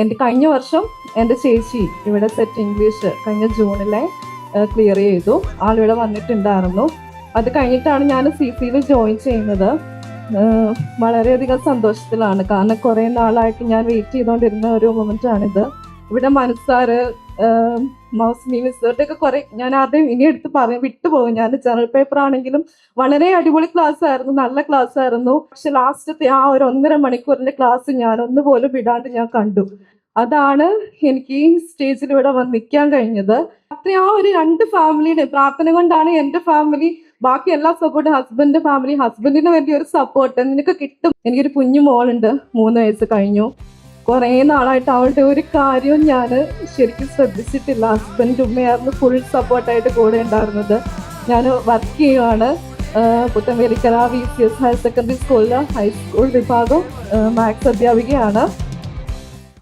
എൻ്റെ കഴിഞ്ഞ വർഷം എൻ്റെ ചേച്ചി ഇവിടെ സെറ്റ് ഇംഗ്ലീഷ് കഴിഞ്ഞ ജൂണിലെ ക്ലിയർ ചെയ്തു. ആളിവിടെ വന്നിട്ടുണ്ടായിരുന്നു. അത് കഴിഞ്ഞിട്ടാണ് ഞാൻ CCയിൽ ജോയിൻ ചെയ്യുന്നത്. വളരെയധികം സന്തോഷത്തിലാണ്. കാരണം കുറേ നാളായിട്ട് ഞാൻ വെയിറ്റ് ചെയ്തുകൊണ്ടിരുന്ന ഒരു മൊമെൻ്റാണിത്. ഇവിടെ മനസ്സാറ് മൗസ്മി മിസ്സോട്ടൊക്കെ കുറെ ഞാൻ ആദ്യം ഇനി എടുത്ത് വിട്ടുപോകും. ഞാൻ ജനറൽ പേപ്പർ ആണെങ്കിലും വളരെ അടിപൊളി ക്ലാസ് ആയിരുന്നു, നല്ല ക്ലാസ് ആയിരുന്നു. പക്ഷെ ലാസ്റ്റത്തെ ആ ഒരു 1.5 മണിക്കൂറിന്റെ ക്ലാസ് ഞാൻ ഒന്നുപോലും വിടാണ്ട് ഞാൻ കണ്ടു. അതാണ് എനിക്ക് ഈ സ്റ്റേജിൽ ഇവിടെ വന്ന് നിൽക്കാൻ കഴിഞ്ഞത്. അത്രയും ആ ഒരു 2 ഫാമിലിയുടെ പ്രാർത്ഥന കൊണ്ടാണ് എൻ്റെ ഫാമിലി, ബാക്കി എല്ലാ സപ്പോർട്ടും ഹസ്ബൻഡിന്റെ ഫാമിലി, ഹസ്ബൻഡിന് വലിയൊരു സപ്പോർട്ട് നിനക്ക് കിട്ടും. എനിക്കൊരു കുഞ്ഞു മോളുണ്ട്, 3 വയസ്സ് കഴിഞ്ഞു. കുറേ നാളായിട്ട് അവളുടെ ഒരു കാര്യവും ഞാൻ ശരിക്കും ശ്രദ്ധിച്ചിട്ടില്ല. ഹസ്ബൻഡ് ഉമ്മയായിരുന്നു ഫുൾ സപ്പോർട്ടായിട്ട് കൂടെ ഉണ്ടായിരുന്നത്. ഞാൻ വർക്ക് ചെയ്യുവാണ് പുത്തൻവേലിക്കര VCS ഹയർ സെക്കൻഡറി സ്കൂളിൽ ഹൈസ്കൂൾ വിഭാഗം മാത്സ് അധ്യാപികയാണ്.